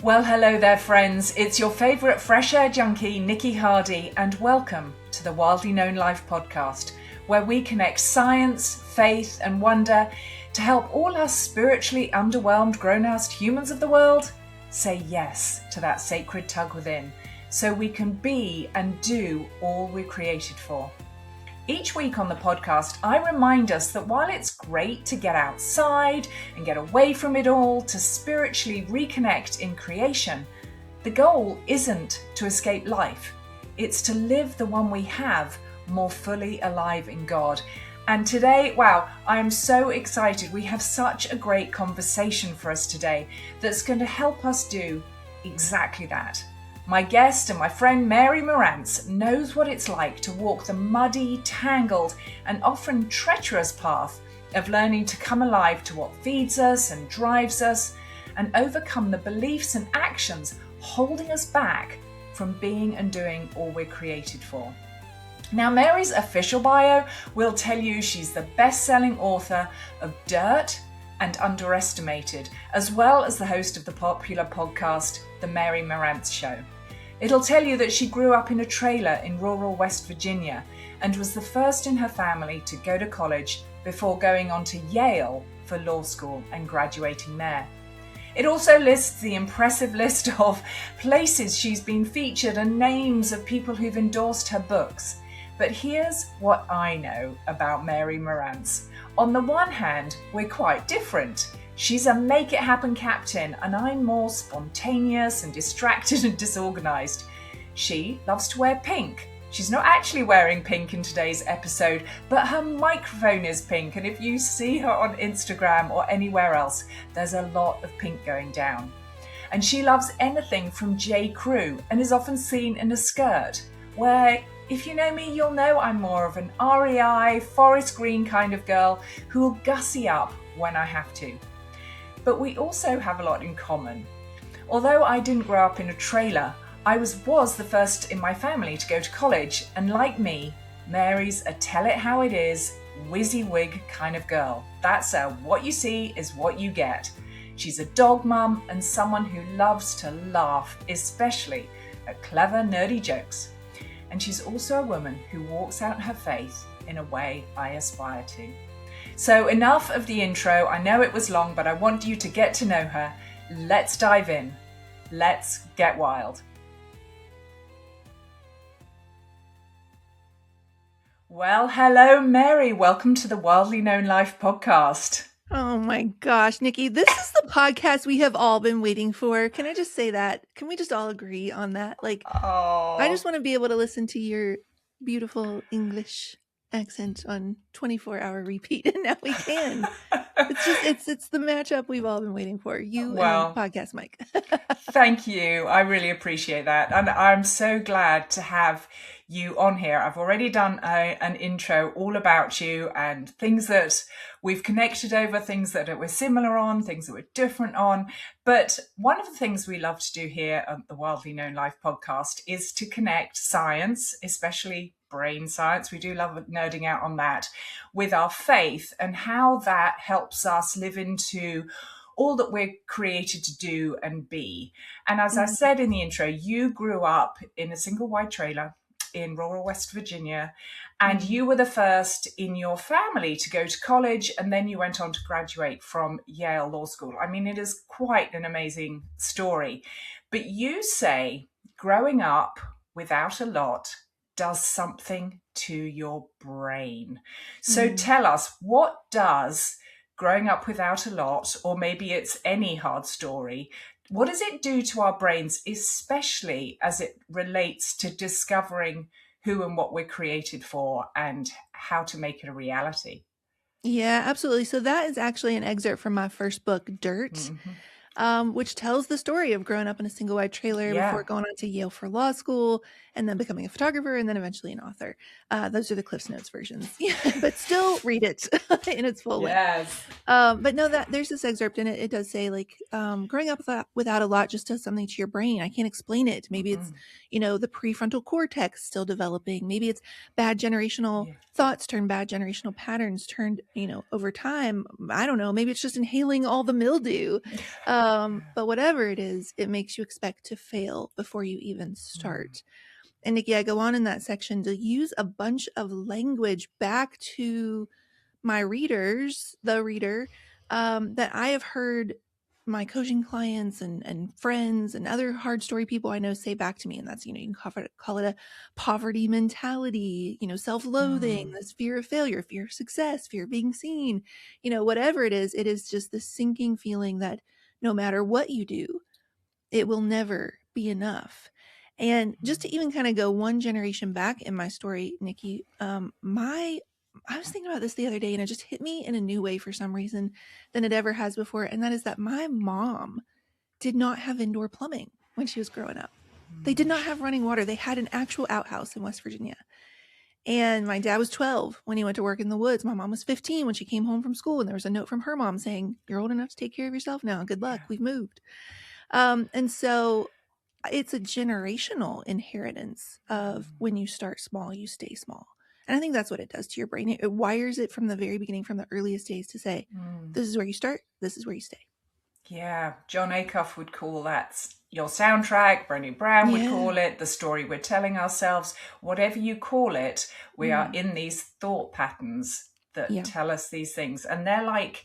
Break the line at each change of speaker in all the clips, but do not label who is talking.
Well, hello there, friends. It's your favourite fresh air junkie, Nikki Hardy, and welcome to the Wildly Known Life podcast, where we connect science, faith, and wonder to help all us spiritually underwhelmed, grown-ass humans of the world say yes to that sacred tug within, so we can be and do all we're created for. Each week on the podcast, I remind us that while it's great to get outside and get away from it all to spiritually reconnect in creation, the goal isn't to escape life. It's to live the one we have more fully alive in God. And today, wow, I am so excited. We have such a great conversation for us today that's going to help us do exactly that. My guest and my friend Mary Marantz knows what it's like to walk the muddy, tangled, and often treacherous path of learning to come alive to what feeds us and drives us and overcome the beliefs and actions holding us back from being and doing all we're created for. Now, Mary's official bio will tell you she's the best-selling author of Dirt and Underestimated, as well as the host of the popular podcast, The Mary Marantz Show. It'll tell you that she grew up in a trailer in rural West Virginia and was the first in her family to go to college before going on to Yale for law school and graduating there. It also lists the impressive list of places she's been featured and names of people who've endorsed her books. But here's what I know about Mary Marantz. On the one hand, we're quite different. She's a make-it-happen captain, and I'm more spontaneous and distracted and disorganized. She loves to wear pink. She's not actually wearing pink in today's episode, but her microphone is pink, and if you see her on Instagram or anywhere else, there's a lot of pink going down. And she loves anything from J. Crew and is often seen in a skirt, where, if you know me, you'll know I'm more of an REI, forest green kind of girl who will gussy up when I have to. But we also have a lot in common. Although I didn't grow up in a trailer, I was the first in my family to go to college, and like me, Mary's a tell-it-how-it-is, WYSIWYG kind of girl. That's a what you see is what you get. She's a dog mum and someone who loves to laugh, especially at clever, nerdy jokes. And she's also a woman who walks out her faith in a way I aspire to. So enough of the intro. I know it was long, but I want you to get to know her. Let's dive in. Let's get wild. Well, hello, Mary. Welcome to the Wildly Known Life podcast.
Oh my gosh, Nikki, this is the podcast we have all been waiting for. Can I just say that? Can we just all agree on that? I just want to be able to listen to your beautiful English accent on 24-hour repeat, and now we can. It's the matchup we've all been waiting for. You and Podcast Mike.
Thank you. I really appreciate that, and I'm so glad to have you on here. I've already done an intro all about you and things that we've connected over, things that we're similar on, things that we're different on. But one of the things we love to do here at the Wildly Known Life podcast is to connect science, especially brain science. We do love nerding out on that, with our faith and how that helps us live into all that we're created to do and be. And as I said in the intro, you grew up in a single wide trailer in rural West Virginia, and you were the first in your family to go to college, and then you went on to graduate from Yale Law School. I mean, it is quite an amazing story. But you say growing up without a lot does something to your brain. So tell us, what does growing up without a lot, or maybe it's any hard story, what does it do to our brains, especially as it relates to discovering who and what we're created for and how to make it a reality?
Yeah, absolutely. So that is actually an excerpt from my first book, Dirt, which tells the story of growing up in a single wide trailer before going on to Yale for law school and then becoming a photographer and then eventually an author. Those are the Cliffs Notes versions, but still read it in its full length. But no, that there's this excerpt in it. It does say growing up without a lot just does something to your brain. I can't explain it. Maybe it's, the prefrontal cortex still developing. Maybe it's bad generational thoughts turn bad generational patterns turned, over time. I don't know. Maybe it's just inhaling all the mildew. But whatever it is, it makes you expect to fail before you even start. And Nikki, I go on in that section to use a bunch of language back to my readers, the reader, that I have heard my coaching clients and friends and other hard story people I know say back to me. And that's, you can call it a poverty mentality, self-loathing, this fear of failure, fear of success, fear of being seen, whatever it is just this sinking feeling that no matter what you do, it will never be enough. And just to even kind of go one generation back in my story, Nikki, I was thinking about this the other day and it just hit me in a new way for some reason than it ever has before. And that is that my mom did not have indoor plumbing when she was growing up. They did not have running water. They had an actual outhouse in West Virginia. And my dad was 12 when he went to work in the woods. My mom was 15 when she came home from school. And there was a note from her mom saying, "You're old enough to take care of yourself now. Good luck. We've moved." And so it's a generational inheritance of when you start small, you stay small. And I think that's what it does to your brain. It wires it from the very beginning, from the earliest days to say, this is where you start, this is where you stay.
Yeah, John Acuff would call that your soundtrack. Brené Brown would call it the story we're telling ourselves. Whatever you call it, we are in these thought patterns that tell us these things. And they're like,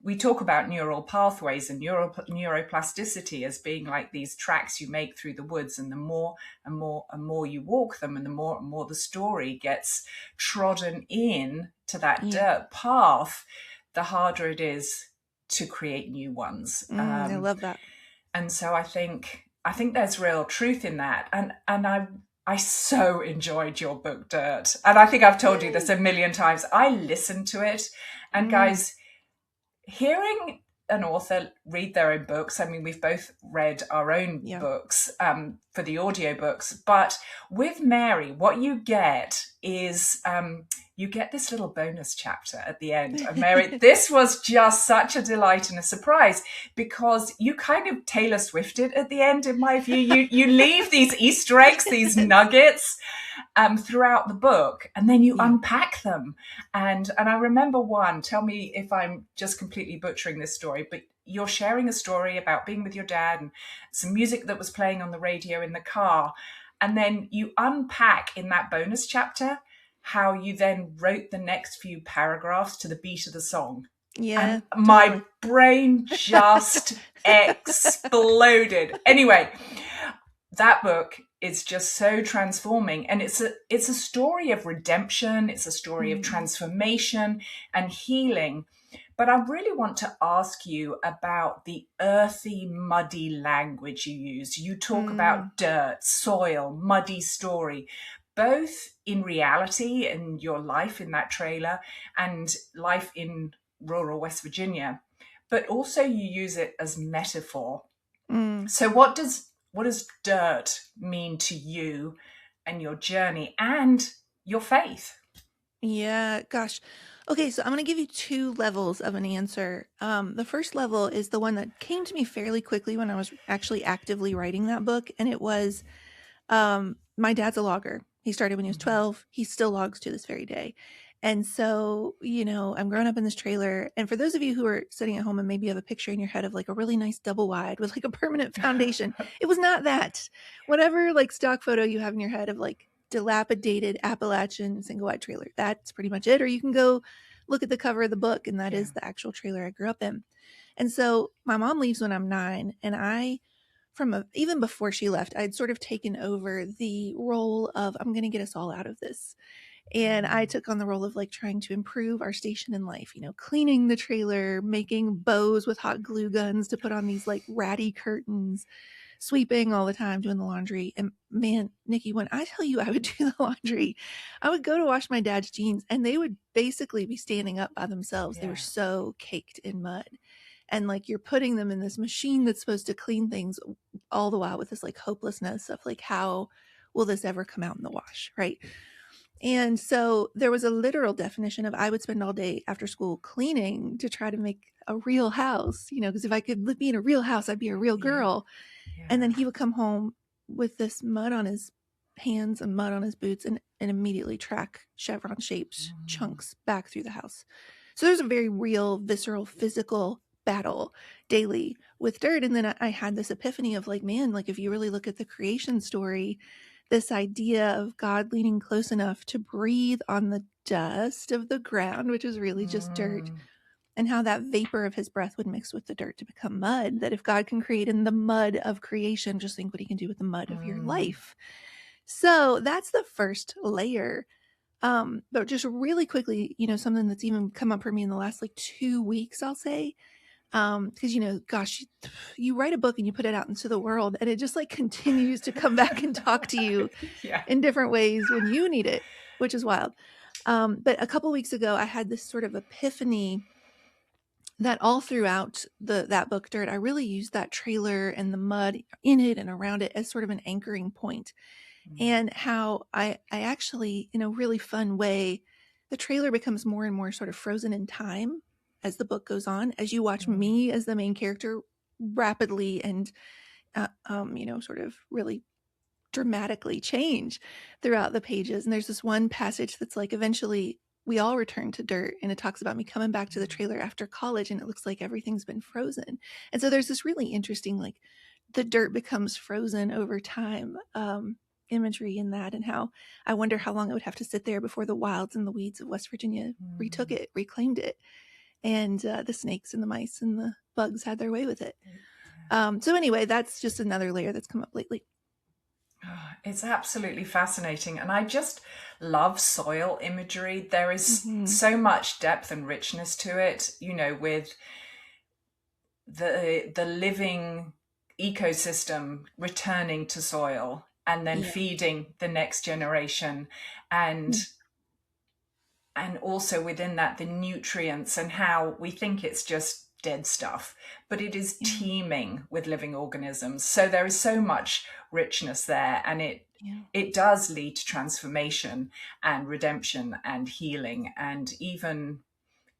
we talk about neural pathways and neuroplasticity as being like these tracks you make through the woods, and the more and more and more you walk them, and the more the story gets trodden in to that dirt path, the harder it is to create new ones.
I love that.
And so I think there's real truth in that. And I so enjoyed your book, Dirt. And I think I've told you this a million times. I listened to it, and guys, hearing an author read their own books, I mean, we've both read our own books for the audiobooks, but with Mary, what you get is you get this little bonus chapter at the end. And Mary, this was just such a delight and a surprise, because you kind of Taylor Swifted at the end, in my view. You leave these Easter eggs, these nuggets throughout the book, and then you unpack them. And I remember one, tell me if I'm just completely butchering this story, but you're sharing a story about being with your dad and some music that was playing on the radio in the car. And then you unpack in that bonus chapter how you then wrote the next few paragraphs to the beat of the song.
Yeah.
And my brain just exploded. Anyway, that book is just so transforming. And it's a story of redemption. It's a story of transformation and healing. But I really want to ask you about the earthy, muddy language you use. You talk about dirt, soil, muddy story, both in reality in your life in that trailer and life in rural West Virginia, but also you use it as metaphor. So what does dirt mean to you and your journey and your faith?
Yeah, gosh. Okay, so I'm going to give you two levels of an answer. The first level is the one that came to me fairly quickly when I was actually actively writing that book. And it was, my dad's a logger. He started when he was 12. He still logs to this very day. And so, I'm growing up in this trailer. And for those of you who are sitting at home and maybe you have a picture in your head of like a really nice double wide with like a permanent foundation, it was not that. Whatever like stock photo you have in your head of like dilapidated Appalachian single wide trailer, that's pretty much it. Or you can go look at the cover of the book, and that is the actual trailer I grew up in. And so my mom leaves when I'm 9, and even before she left, I'd sort of taken over the role of, I'm going to get us all out of this. And I took on the role of like trying to improve our station in life, cleaning the trailer, making bows with hot glue guns to put on these like ratty curtains, sweeping all the time, doing the laundry. And man, Nikki, when I tell you I would do the laundry, I would go to wash my dad's jeans and they would basically be standing up by themselves. They were so caked in mud. And like you're putting them in this machine that's supposed to clean things, all the while with this like hopelessness of like, how will this ever come out in the wash, right? And so there was a literal definition of, I would spend all day after school cleaning to try to make a real house, because if I could be in a real house, I'd be a real girl. Yeah. And then he would come home with this mud on his hands and mud on his boots and immediately track chevron shaped chunks back through the house. So there's a very real, visceral, physical battle daily with dirt. And then I had this epiphany of like, man, like if you really look at the creation story, this idea of God leaning close enough to breathe on the dust of the ground, which is really just dirt, and how that vapor of his breath would mix with the dirt to become mud, that if God can create in the mud of creation, just think what he can do with the mud of your life. So that's the first layer. But just really quickly, something that's even come up for me in the last like 2 weeks, I'll say, because gosh, you write a book and you put it out into the world and it just like continues to come back and talk to you in different ways when you need it, which is wild. But a couple weeks ago I had this sort of epiphany that all throughout that book Dirt, I really used that trailer and the mud in it and around it as sort of an anchoring point. And how I actually, in a really fun way, the trailer becomes more and more sort of frozen in time as the book goes on, as you watch me as the main character rapidly and, sort of really dramatically change throughout the pages. And there's this one passage that's like, eventually we all return to dirt, and it talks about me coming back to the trailer after college, and it looks like everything's been frozen. And so there's this really interesting, like, the dirt becomes frozen over time imagery in that, and how I wonder how long it would have to sit there before the wilds and the weeds of West Virginia retook it, reclaimed it, and the snakes and the mice and the bugs had their way with it. So anyway, that's just another layer that's come up lately.
It's absolutely fascinating. And I just love soil imagery. There is so much depth and richness to it, with the living ecosystem returning to soil and then feeding the next generation, and also within that the nutrients, and how we think it's just dead stuff, but it is teeming with living organisms. So there is so much richness there, and it does lead to transformation and redemption and healing, and even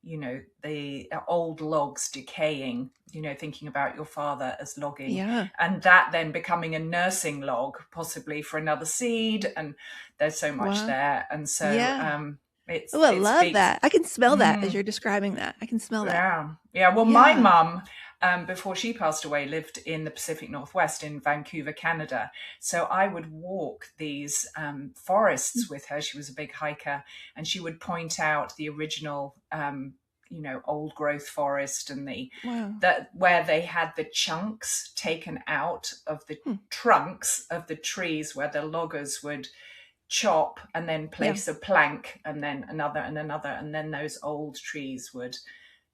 the old logs decaying, thinking about your father as logging, and that then becoming a nursing log, possibly for another seed. And there's so much there. And so
I love that. I can smell that as you're describing that. I can smell that.
Well, my mum, before she passed away, lived in the Pacific Northwest in Vancouver, Canada. So I would walk these forests with her. She was a big hiker, and she would point out the original, old growth forest, and where they had the chunks taken out of the trunks of the trees, where the loggers would chop and then place a plank, and then another and another, and then those old trees would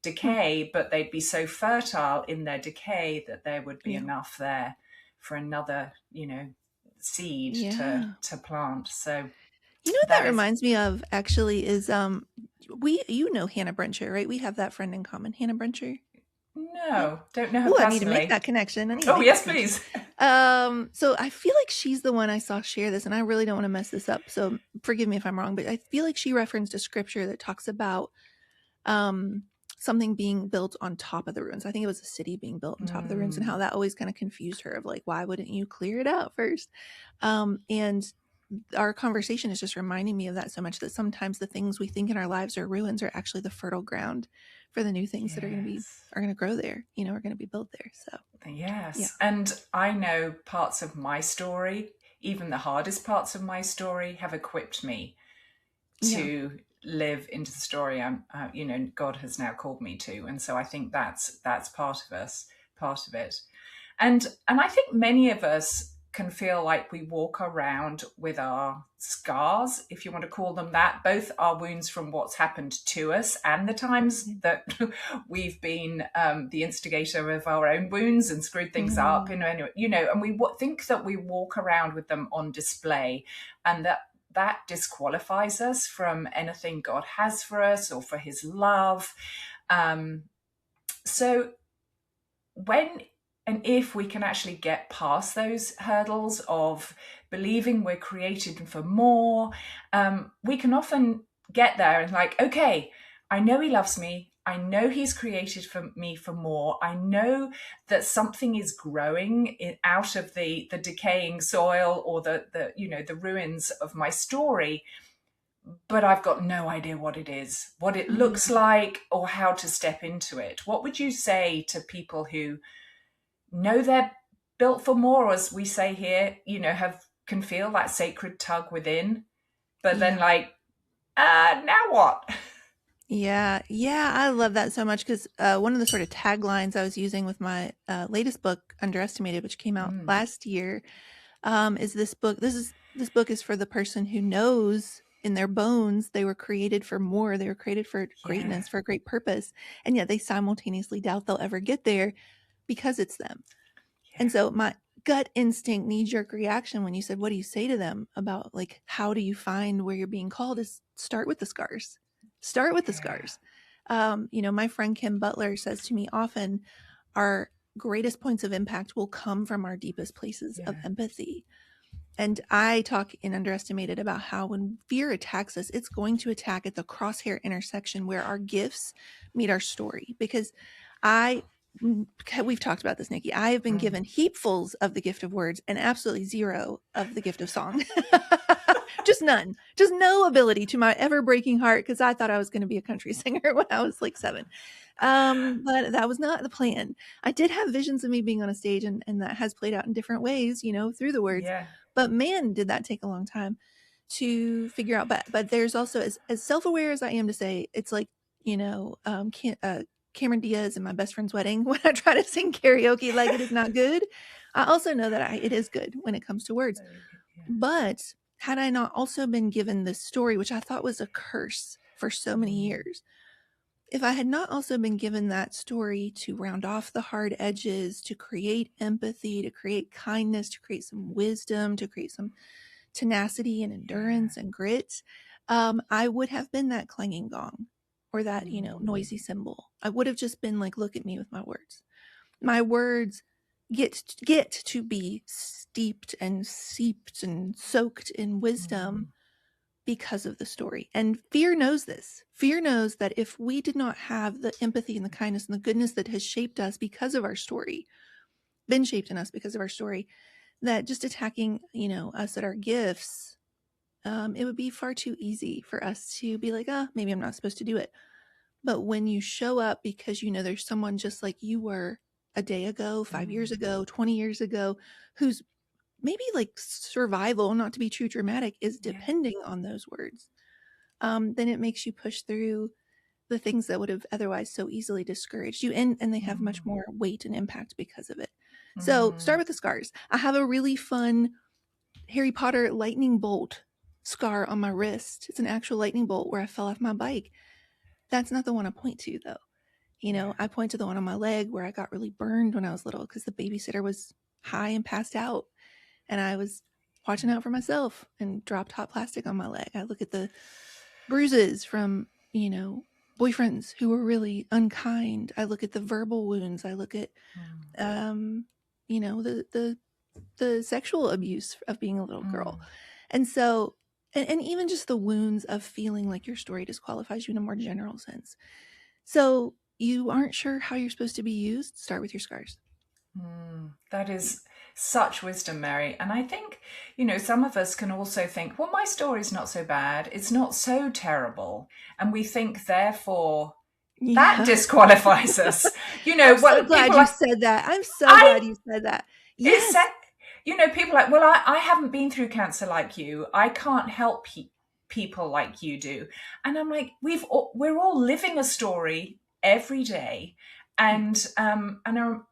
decay, but they'd be so fertile in their decay that there would be enough there for another seed to plant. So
that reminds me of actually is Hannah Brencher, right? We have that friend in common, Hannah Brencher.
No, don't know her personally.
I need to make that connection.
Yes, please.
So I feel like she's the one I saw share this, and I really don't want to mess this up, so forgive me if I'm wrong, but I feel like she referenced a scripture that talks about something being built on top of the ruins. I think it was a city being built on top of the ruins, and how that always kind of confused her of like, why wouldn't you clear it out first? And our conversation is just reminding me of that so much, that sometimes the things we think in our lives are ruins are actually the fertile ground for the new things that are going to grow there, are going to be built there. So
and I know parts of my story, even the hardest parts of my story, have equipped me to live into the story I'm God has now called me to. And so I think that's part of it. And I think many of us can feel like we walk around with our scars, if you want to call them that, both our wounds from what's happened to us and the times that we've been the instigator of our own wounds and screwed things up, and we think that we walk around with them on display, and that disqualifies us from anything God has for us or for his love. So when and if we can actually get past those hurdles of believing we're created for more, we can often get there and like, okay, I know he loves me. I know he's created for me for more. I know that something is growing out of the decaying soil or the ruins of my story. but I've got no idea what it is, what it looks like, or how to step into it. What would you say to people who know they're built for more, as we say here, can feel that sacred tug within, but then now what?
Yeah, I love that so much because one of the sort of taglines I was using with my latest book, Underestimated, which came out last year, is this book. This book is for the person who knows in their bones they were created for more. They were created for greatness, for a great purpose, and yet they simultaneously doubt they'll ever get there because it's them. And so my gut instinct, knee-jerk reaction when you said, what do you say to them about like how do you find where you're being called, is start with the scars. Start with the scars. My friend Kim Butler says to me often, our greatest points of impact will come from our deepest places of empathy. And I talk in Underestimated about how when fear attacks us, it's going to attack at the crosshair intersection where our gifts meet our story. Because we've talked about this, Nikki. I have been given heapfuls of the gift of words and absolutely zero of the gift of song. Just none. Just no ability, to my ever breaking heart, because I thought I was going to be a country singer when I was like 7. But that was not the plan. I did have visions of me being on a stage, and that has played out in different ways, through the words. Yeah. But man, did that take a long time to figure out. But there's also, as self-aware as I am to say, it's like, Cameron Diaz in My Best Friend's Wedding, when I try to sing karaoke like it is not good. I also know that it is good when it comes to words. Yeah. But had I not also been given this story, which I thought was a curse for so many years, if I had not also been given that story to round off the hard edges, to create empathy, to create kindness, to create some wisdom, to create some tenacity and endurance and grit, I would have been that clanging gong or that, noisy cymbal. I would have just been like, look at me with my words. My words get to be steeped and seeped and soaked in wisdom because of the story. And fear knows this. Fear knows that if we did not have the empathy and the kindness and the goodness that has shaped us because of our story, been shaped in us because of our story, that just attacking, us at our gifts, it would be far too easy for us to be like, maybe I'm not supposed to do it. But when you show up because there's someone just like you were a day ago, 5 years ago, 20 years ago, who's maybe like survival, not to be too dramatic, is depending on those words, then it makes you push through the things that would have otherwise so easily discouraged you. And they have much more weight and impact because of it. So start with the scars. I have a really fun Harry Potter lightning bolt scar on my wrist. It's an actual lightning bolt where I fell off my bike. That's not the one I point to, though. I point to the one on my leg where I got really burned when I was little because the babysitter was high and passed out. And I was watching out for myself and dropped hot plastic on my leg. I look at the bruises from, boyfriends who were really unkind. I look at the verbal wounds. I look at, the sexual abuse of being a little girl. And so, and even just the wounds of feeling like your story disqualifies you in a more general sense. So you aren't sure how you're supposed to be used? Start with your scars.
That is such wisdom, Mary. And I think, some of us can also think, well, my story's not so bad. It's not so terrible. And we think, therefore, that disqualifies us.
I'm so glad you said that. I'm so glad you said that. Yes.
People are like, well, I haven't been through cancer like you. I can't help people like you do. And I'm like, we're all living a story every day. And I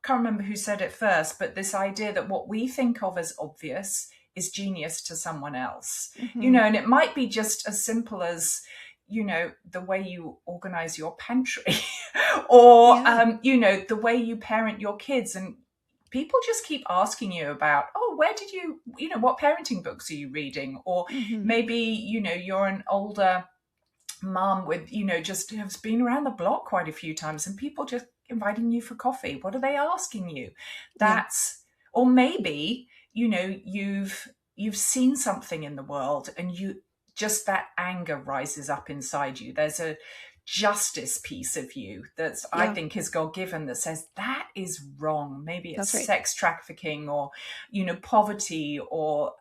can't remember who said it first, but this idea that what we think of as obvious is genius to someone else, and it might be just as simple as, the way you organize your pantry or, the way you parent your kids. And people just keep asking you about, where did you, what parenting books are you reading? Or maybe, you're an older mom with, just has been around the block quite a few times and people just inviting you for coffee. What are they asking you? Or maybe, you've seen something in the world and you just, that anger rises up inside you. There's a justice piece of you that's I think is God-given, that says that is wrong. Maybe it's sex trafficking, or poverty, or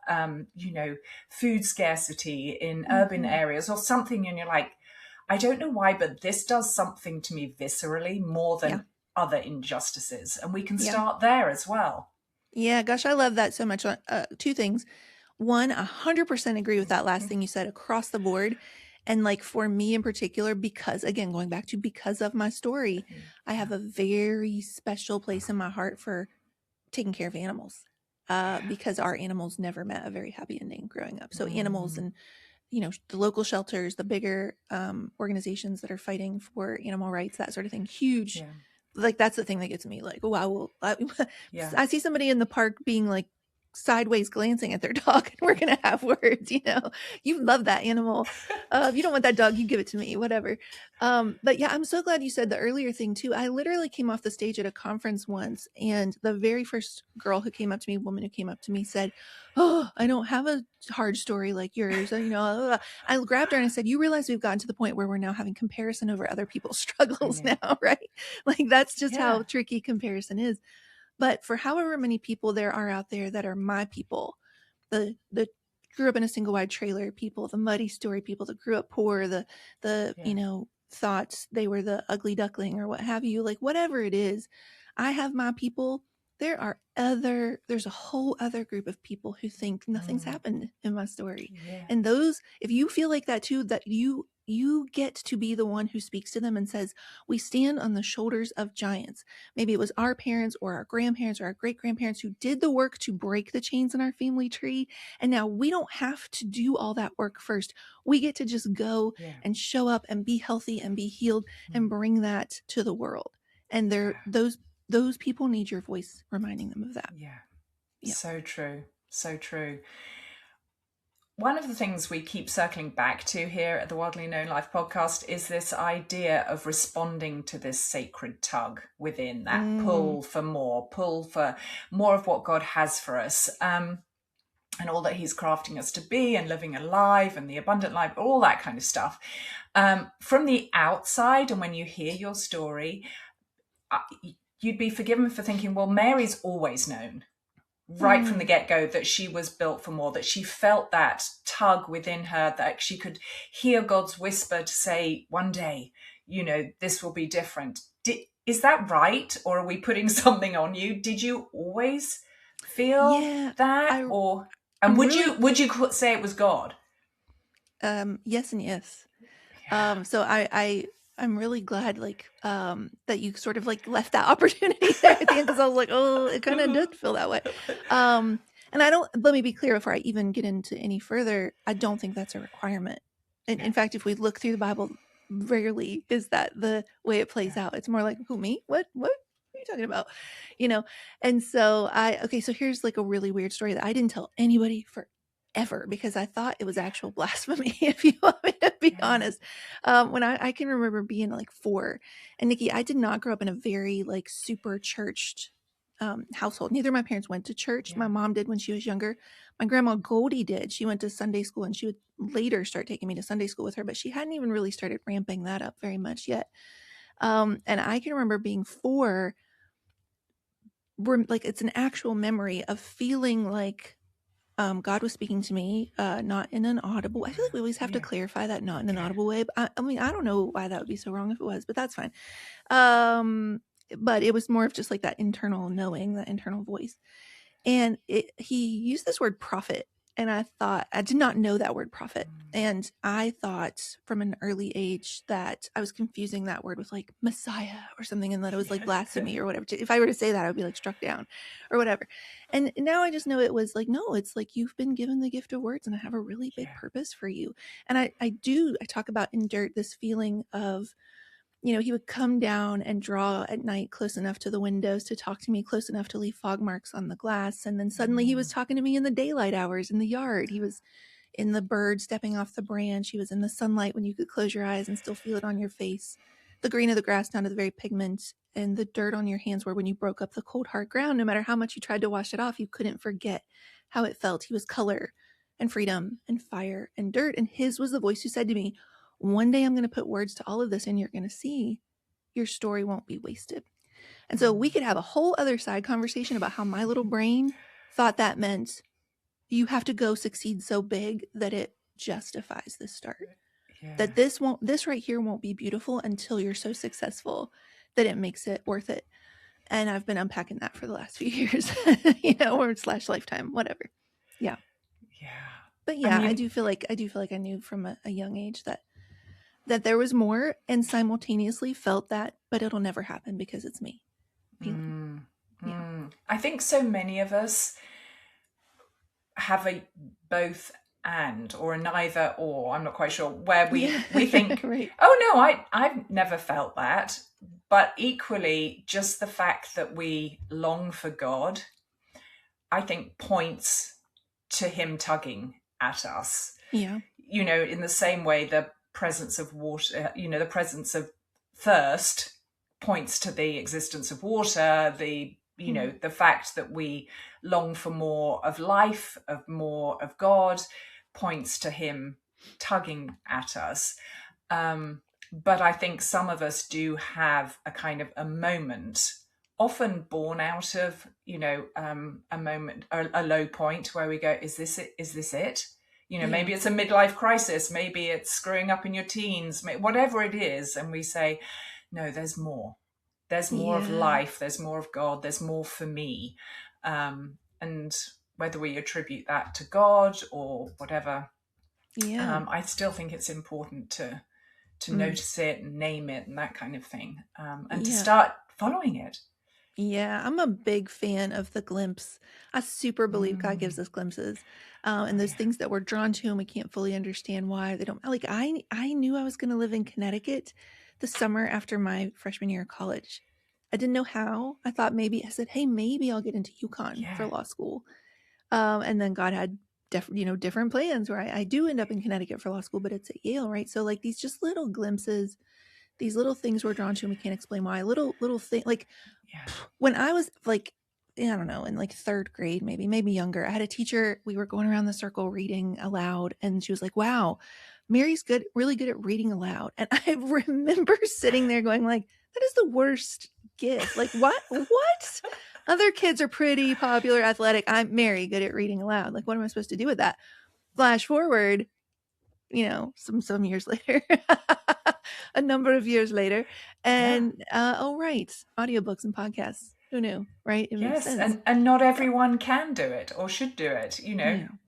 food scarcity in urban areas, or something, and you're like, I don't know why, but this does something to me viscerally more than other injustices. And we can start there as well.
Yeah, gosh, I love that so much. Two things. One, 100% agree with that last thing you said across the board. And like for me in particular, because again, going back to because of my story, I have a very special place in my heart for taking care of animals, because our animals never met a very happy ending growing up. So animals and, the local shelters, the bigger organizations that are fighting for animal rights, that sort of thing, huge. Yeah. Like that's the thing that gets me like, wow, I see somebody in the park being like sideways glancing at their dog and we're going to have words, you love that animal. If you don't want that dog, you give it to me, whatever. But yeah, I'm so glad you said the earlier thing too. I literally came off the stage at a conference once, and the very first woman who came up to me said, "Oh, I don't have a hard story like yours." I grabbed her and I said, "You realize we've gotten to the point where we're now having comparison over other people's struggles now, right? Like that's just how tricky comparison is." But for however many people there are out there that are my people, the grew up in a single wide trailer people, the muddy story people that grew up poor, the thought they were the ugly duckling or what have you, like whatever it is, I have my people. There's a whole other group of people who think nothing's happened in my story. And those, if you feel like that too, that you get to be the one who speaks to them and says, we stand on the shoulders of giants. Maybe it was our parents or our grandparents or our great grandparents who did the work to break the chains in our family tree. And now we don't have to do all that work first. We get to just go and show up and be healthy and be healed and bring that to the world. And those people need your voice reminding them of that.
Yeah. So true. So true. One of the things we keep circling back to here at the Wildly Known Life podcast is this idea of responding to this sacred tug within, that pull for more of what God has for us, and all that he's crafting us to be, and living a life and the abundant life, all that kind of stuff. From the outside, and when you hear your story, you'd be forgiven for thinking, well, Mary's always known right from the get-go that she was built for more, that she felt that tug within her, that she could hear God's whisper to say, one day, this will be different. Is that right? Or are we putting something on you? Did you always feel that? Would you say it was God?
Yes and yes. So I'm really glad that you sort of left that opportunity there at the end, because I was like, oh, it kind of did feel that way. And let me be clear before I even get into any further, I don't think that's a requirement. In fact, if we look through the Bible, rarely is that the way it plays out. It's more like, who, me? What are you talking about? And so so here's a really weird story that I didn't tell anybody forever, because I thought it was actual blasphemy, if you want me to be honest. When I can remember being 4, and Nikki, I did not grow up in a very super churched household. Neither of my parents went to church. My mom did when she was younger. My grandma Goldie did. She went to Sunday school, and she would later start taking me to Sunday school with her, but she hadn't even really started ramping that up very much yet. And I can remember being 4, it's an actual memory of feeling like God was speaking to me, not in an audible way. I feel like we always have to clarify that, not in an audible way. But I mean, I don't know why that would be so wrong if it was, but that's fine. But it was more of just that internal knowing, that internal voice. And he used this word prophet. And I did not know that word prophet. And I thought from an early age that I was confusing that word with Messiah or something, and that it was blasphemy or whatever. If I were to say that, I would be struck down or whatever. And now I just know it was no, it's you've been given the gift of words, and I have a really big purpose for you. And I talk about in Dirt this feeling of, he would come down and draw at night close enough to the windows to talk to me, close enough to leave fog marks on the glass. And then suddenly he was talking to me in the daylight hours in the yard. He was in the bird stepping off the branch. He was in the sunlight when you could close your eyes and still feel it on your face. The green of the grass down to the very pigment, and the dirt on your hands where when you broke up the cold, hard ground, no matter how much you tried to wash it off, you couldn't forget how it felt. He was color and freedom and fire and dirt. And his was the voice who said to me, one day I'm going to put words to all of this and you're going to see your story won't be wasted. And so we could have a whole other side conversation about how my little brain thought that meant you have to go succeed so big that it justifies the start. Yeah. That this right here won't be beautiful until you're so successful that it makes it worth it. And I've been unpacking that for the last few years, or / lifetime, whatever. Yeah.
Yeah.
But yeah, I do feel like I knew from a young age that there was more, and simultaneously felt that, but it'll never happen because it's me.
Yeah. I think so many of us have a both and, or a neither or, I'm not quite sure, where we think, right. Oh no, I've never felt that. But equally, just the fact that we long for God, I think points to him tugging at us.
Yeah.
In the same way, the presence of water, the presence of thirst points to the existence of water, the fact that we long for more of life, of more of God, points to him tugging at us. But I think some of us do have a kind of a moment, often born out of, a moment, a low point where we go, is this it? Is this it? Maybe it's a midlife crisis. Maybe it's screwing up in your teens, whatever it is. And we say, no, there's more. There's more of life. There's more of God. There's more for me. And whether we attribute that to God or whatever, I still think it's important to notice it and name it and that kind of thing, and to start following it.
Yeah, I'm a big fan of the glimpse. I super believe God gives us glimpses, and those things that we're drawn to and we can't fully understand why they don't. Like I knew I was going to live in Connecticut the summer after my freshman year of college. I didn't know how. I thought I said, hey, maybe I'll get into UConn for law school. And then God had different plans where I do end up in Connecticut for law school, but it's at Yale, right? So like these just little glimpses, these little things we're drawn to and we can't explain why. Little thing, like when I was like, I don't know, in like third grade, maybe younger, I had a teacher, we were going around the circle reading aloud, and she was like, wow, Mary's really good at reading aloud. And I remember sitting there going like, that is the worst gift. Like what? Other kids are pretty popular, athletic. I'm Mary, good at reading aloud. Like, what am I supposed to do with that? Flash forward, some years later, a number of years later. And, right, audiobooks and podcasts. Who knew, right? It makes sense.
And not everyone can do it or should do it,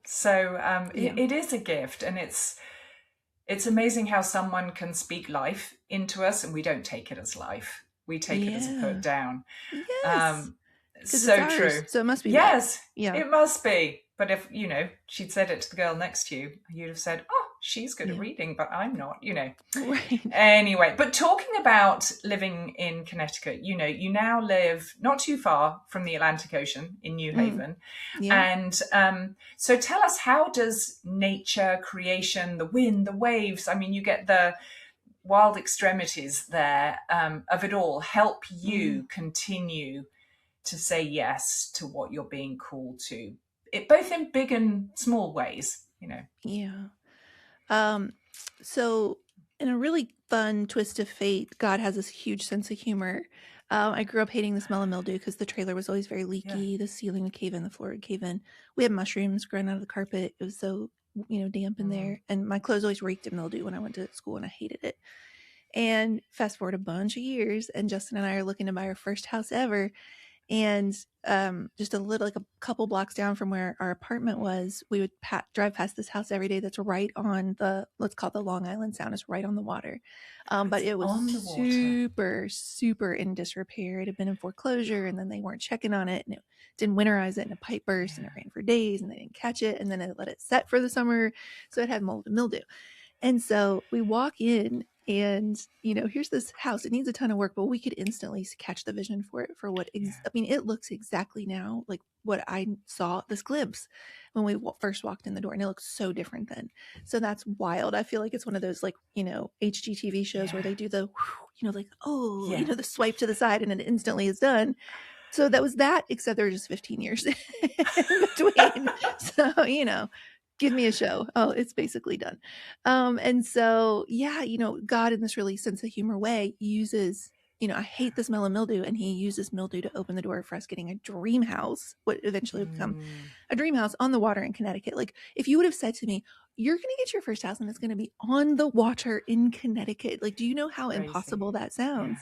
So it is a gift, and it's amazing how someone can speak life into us and we don't take it as life. We take it as a put down.
Yes.
So true.
So it must be.
Yes. Yeah. It must be. But if, she'd said it to the girl next to you, you'd have said, oh, she's good at reading, but I'm not,
Right.
Anyway, but talking about living in Connecticut, you now live not too far from the Atlantic Ocean in New Haven. Yeah. And so tell us, how does nature, creation, the wind, the waves, you get the wild extremities there of it all, help you continue to say yes to what you're being called to, both in big and small ways,
Yeah. So in a really fun twist of fate, God has this huge sense of humor. I grew up hating the smell of mildew because the trailer was always very leaky. The ceiling would cave in, the floor would cave in. We had mushrooms growing out of the carpet. It was so, damp in there. And my clothes always reeked of mildew when I went to school, and I hated it. And fast forward a bunch of years, and Justin and I are looking to buy our first house ever. And just a couple blocks down from where our apartment was, we would drive past this house every day that's right on let's call it the Long Island Sound. It's right on the water. But it was super, super in disrepair. It had been in foreclosure, and then they weren't checking on it, and it didn't winterize it, and a pipe burst, and it ran for days, and they didn't catch it, and then it let it set for the summer. So it had mold and mildew. And so we walk in, and, here's this house. It needs a ton of work, but we could instantly catch the vision for it, for what, it looks exactly now like what I saw, this glimpse, when we first walked in the door, and it looks so different then. So that's wild. I feel like it's one of those, HGTV shows where they do the, the swipe to the side, and it instantly is done. So that was that, except there were just 15 years in between. So, Give me a show. Oh, it's basically done. And so, yeah, God in this really sense of humor way uses, I hate the smell of mildew, and he uses mildew to open the door for us getting a dream house, what eventually would become a dream house on the water in Connecticut. Like, if you would have said to me, you're going to get your first house and it's going to be on the water in Connecticut. Like, do you know how impossible that sounds?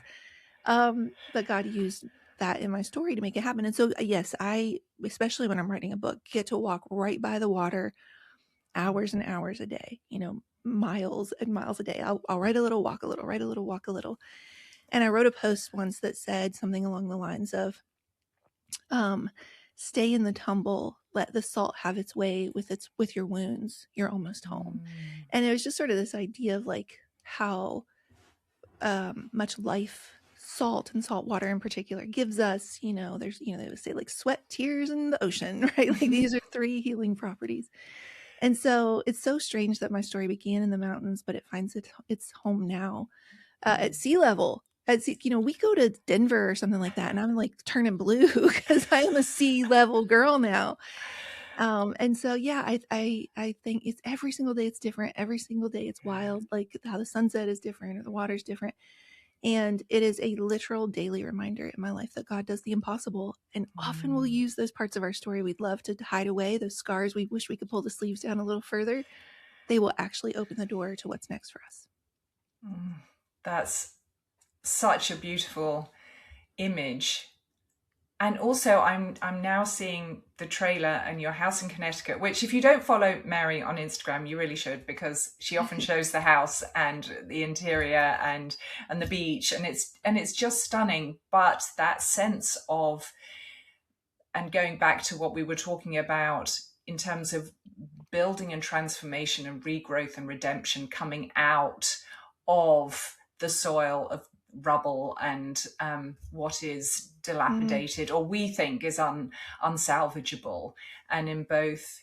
But God used that in my story to make it happen. And so, yes, I, especially when I'm writing a book, get to walk right by the water hours and hours a day, miles and miles a day. I'll write a little, walk a little, write a little, walk a little. And I wrote a post once that said something along the lines of, stay in the tumble, let the salt have its way with your wounds, you're almost home. And it was just sort of this idea of like how much life salt and salt water in particular gives us, there's, they would say like sweat, tears, and the ocean, right? Like these are 3 healing properties. And so it's so strange that my story began in the mountains, but it finds its home now at sea level. We go to Denver or something like that, and I'm like turning blue because I am a sea level girl now. And so, yeah, I think it's every single day it's different. Every single day it's wild, like how the sunset is different or the water's different. And it is a literal daily reminder in my life that God does the impossible. And often we'll use those parts of our story we'd love to hide away, those scars we wish we could pull the sleeves down a little further. They will actually open the door to what's next for us.
That's such a beautiful image. And also, I'm now seeing the trailer and your house in Connecticut, which if you don't follow Mary on Instagram, you really should, because she often shows the house and the interior and the beach, and it's just stunning. But that sense of, and going back to what we were talking about in terms of building and transformation and regrowth and redemption coming out of the soil of rubble and what is dilapidated or we think is unsalvageable, and in both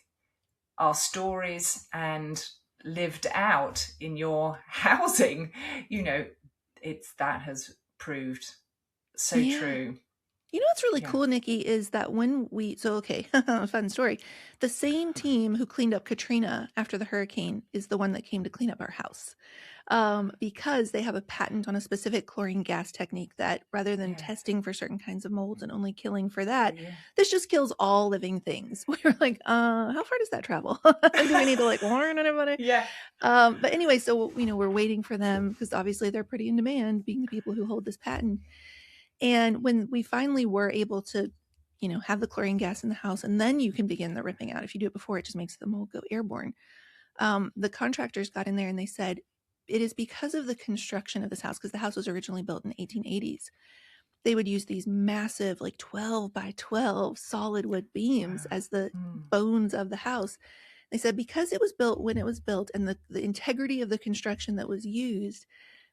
our stories and lived out in your housing, that has proved so true.
What's really cool, Nikki, is that fun story. The same team who cleaned up Katrina after the hurricane is the one that came to clean up our house. Because they have a patent on a specific chlorine gas technique that rather than testing for certain kinds of molds and only killing for that, this just kills all living things. We were like, how far does that travel? Do we need to warn anybody?
Yeah.
But anyway, so, we're waiting for them because obviously they're pretty in demand, being the people who hold this patent. And when we finally were able to, have the chlorine gas in the house, and then you can begin the ripping out. If you do it before, it just makes the mold go airborne. The contractors got in there and they said, it is because of the construction of this house, because the house was originally built in the 1880s. They would use these massive 12 by 12 solid wood beams as the bones of the house. They said because it was built when it was built and the integrity of the construction that was used,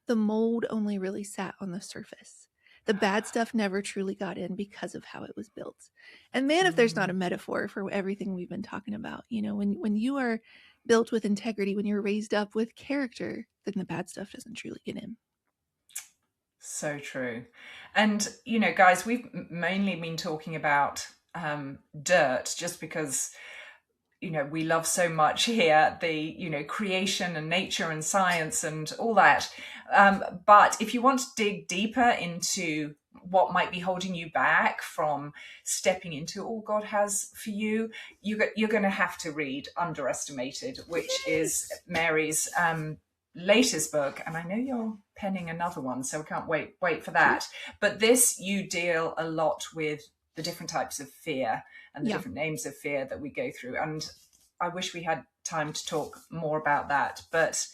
the mold only really sat on the surface. The bad stuff never truly got in because of how it was built. And man, if there's not a metaphor for everything we've been talking about, when you are built with integrity, when you're raised up with character, then the bad stuff doesn't truly get in.
So true. And, guys, we've mainly been talking about dirt just because, we love so much here, the, creation and nature and science and all that. But if you want to dig deeper into what might be holding you back from stepping into all God has for you, you're going to have to read Underestimated, which is Mary's latest book. And I know you're penning another one, so we can't wait for that. But this, you deal a lot with the different types of fear and the different names of fear that we go through. And I wish we had time to talk more about that, but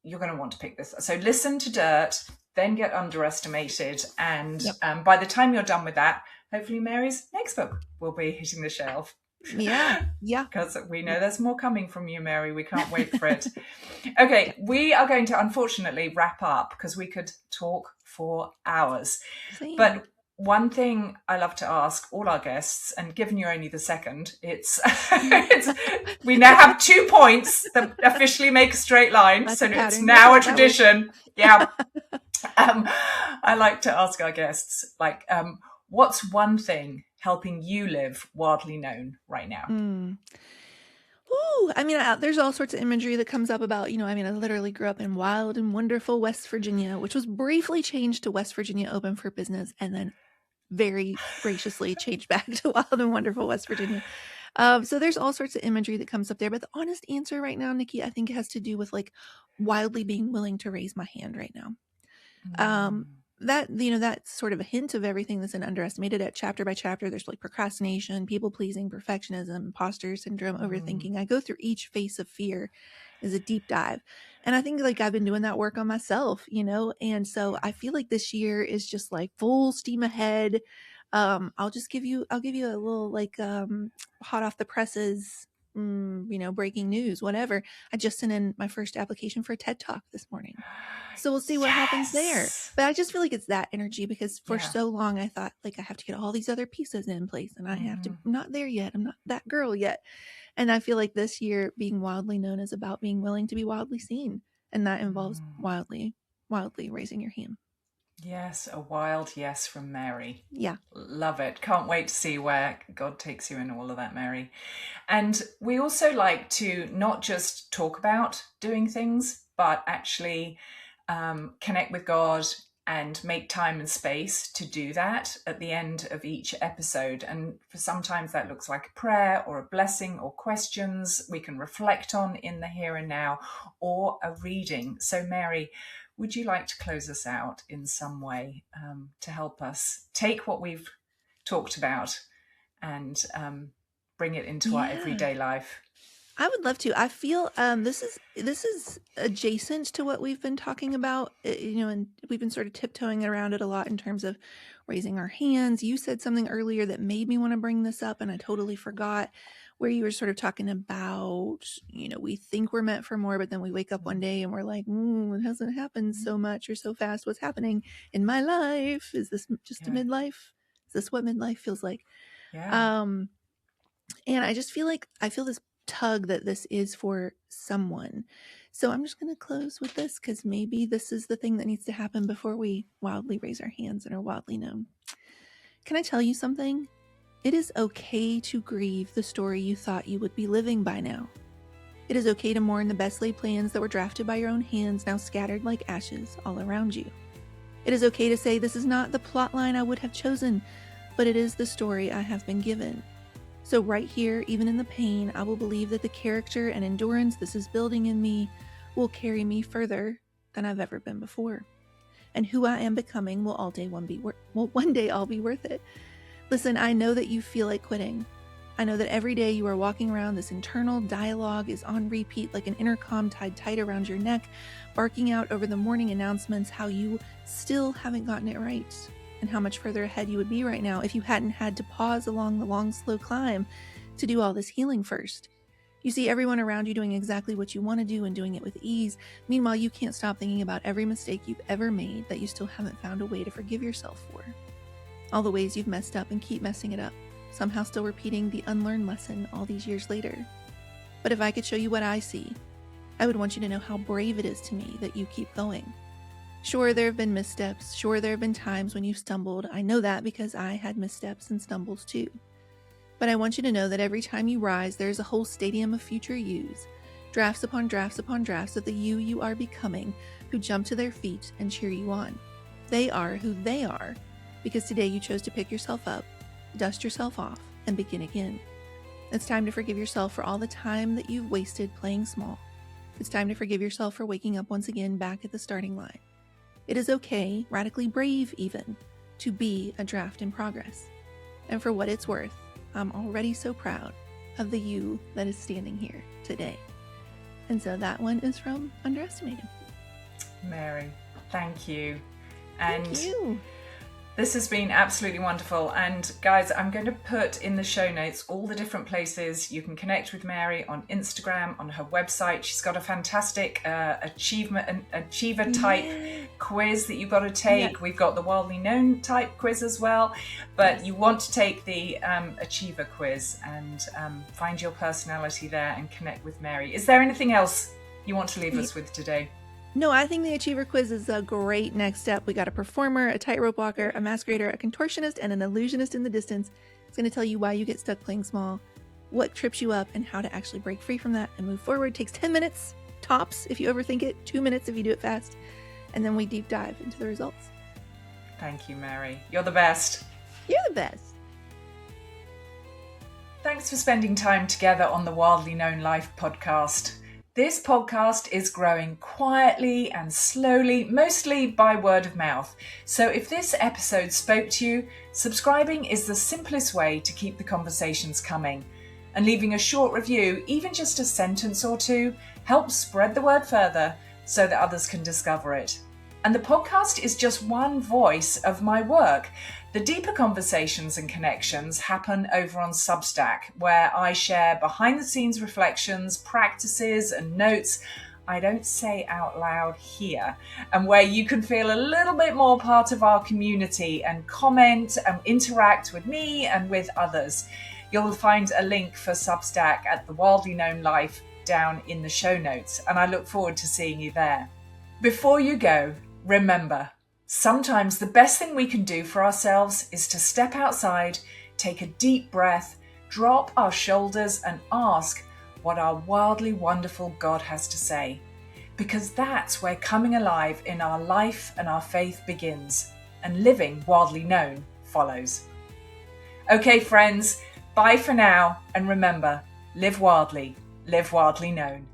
you're going to want to pick this. So listen to Dirt, then get Underestimated. And by the time you're done with that, hopefully Mary's next book will be hitting the shelf.
Yeah.
Because we know there's more coming from you, Mary. We can't wait for it. Okay, we are going to unfortunately wrap up because we could talk for hours.
Same.
But one thing I love to ask all our guests, and given you're only the second, it's we now have 2 points that officially make a straight line.
That's
so
a
it's
pattern.
now a tradition. Yeah. I like to ask our guests, what's one thing helping you live wildly known right now?
Ooh, I mean, there's all sorts of imagery that comes up about, I literally grew up in wild and wonderful West Virginia, which was briefly changed to West Virginia Open for Business, and then very graciously changed back to wild and wonderful West Virginia. So there's all sorts of imagery that comes up there. But the honest answer right now, Nikki, I think it has to do with like wildly being willing to raise my hand right now. That's sort of a hint of everything that's underestimated at chapter by chapter. There's like procrastination, people pleasing, perfectionism, imposter syndrome, overthinking. I go through each phase of fear is a deep dive. And I think like I've been doing that work on myself, and so I feel like this year is just like full steam ahead. I'll give you a little like hot off the presses, breaking news, whatever. I just sent in my first application for a TED Talk this morning. So we'll see what happens there. But I just feel like it's that energy because for so long I thought like I have to get all these other pieces in place and I have to, I'm not there yet. I'm not that girl yet. And I feel like this year being wildly known is about being willing to be wildly seen. And that involves wildly raising your hand.
Yes, a wild yes from Mary.
Yeah.
Love it. Can't wait to see where God takes you in all of that, Mary. And we also like to not just talk about doing things, but actually connect with God and make time and space to do that at the end of each episode. And for sometimes that looks like a prayer or a blessing or questions we can reflect on in the here and now, or a reading. So Mary, would you like to close us out in some way to help us take what we've talked about and bring it into our everyday life?
I would love to. I feel this is adjacent to what we've been talking about, and we've been sort of tiptoeing around it a lot in terms of raising our hands. You said something earlier that made me want to bring this up, and I totally forgot, where you were sort of talking about, we think we're meant for more, but then we wake up one day and we're like, it hasn't happened so much or so fast. What's happening in my life? Is this just a midlife? Is this what midlife feels like?
Yeah.
And I just feel like I feel this tug that this is for someone. So I'm just going to close with this because maybe this is the thing that needs to happen before we wildly raise our hands and are wildly known. Can I tell you something? It is okay to grieve the story you thought you would be living by now. It is okay to mourn the best laid plans that were drafted by your own hands, now scattered like ashes all around you. It is okay to say this is not the plot line I would have chosen, but it is the story I have been given. So right here, even in the pain, I will believe that the character and endurance this is building in me will carry me further than I've ever been before. And who I am becoming will one day all be worth it. Listen, I know that you feel like quitting. I know that every day you are walking around, this internal dialogue is on repeat like an intercom tied tight around your neck, barking out over the morning announcements how you still haven't gotten it right, and how much further ahead you would be right now if you hadn't had to pause along the long, slow climb to do all this healing first. You see everyone around you doing exactly what you want to do and doing it with ease. Meanwhile, you can't stop thinking about every mistake you've ever made that you still haven't found a way to forgive yourself for. All the ways you've messed up and keep messing it up, somehow still repeating the unlearned lesson all these years later. But if I could show you what I see, I would want you to know how brave it is to me that you keep going. Sure, there have been missteps. Sure, there have been times when you've stumbled. I know that because I had missteps and stumbles too. But I want you to know that every time you rise, there's a whole stadium of future yous, drafts upon drafts upon drafts of the you are becoming, who jump to their feet and cheer you on. They are who they are, because today you chose to pick yourself up, dust yourself off, and begin again. It's time to forgive yourself for all the time that you've wasted playing small. It's time to forgive yourself for waking up once again back at the starting line. It is okay, radically brave even, to be a draft in progress. And for what it's worth, I'm already so proud of the you that is standing here today. And so that one is from Underestimated.
Mary, thank you. And
thank you.
This has been absolutely wonderful. And guys, I'm going to put in the show notes all the different places you can connect with Mary on Instagram, on her website. She's got a fantastic achiever type quiz that you've got to take. Yeah. We've got the Wildly Known type quiz as well. But you want to take the achiever quiz and find your personality there and connect with Mary. Is there anything else you want to leave us with today?
No, I think the Achiever Quiz is a great next step. We got a performer, a tightrope walker, a masquerader, a contortionist, and an illusionist in the distance. It's going to tell you why you get stuck playing small, what trips you up and how to actually break free from that and move forward. It takes 10 minutes tops if you overthink it, 2 minutes if you do it fast. And then we deep dive into the results.
Thank you, Mary. You're the best.
You're the best.
Thanks for spending time together on the Wildly Known Life podcast. This podcast is growing quietly and slowly, mostly by word of mouth. So if this episode spoke to you, subscribing is the simplest way to keep the conversations coming. And leaving a short review, even just a sentence or two, helps spread the word further so that others can discover it. And the podcast is just one voice of my work. The deeper conversations and connections happen over on Substack, where I share behind-the-scenes reflections, practices, and notes I don't say out loud here, and where you can feel a little bit more part of our community and comment and interact with me and with others. You'll find a link for Substack at The Wildly Known Life down in the show notes, and I look forward to seeing you there. Before you go, remember, sometimes the best thing we can do for ourselves is to step outside, take a deep breath, drop our shoulders and ask what our wildly wonderful God has to say. Because that's where coming alive in our life and our faith begins, and living wildly known follows. Okay, friends, bye for now, and remember, live wildly known.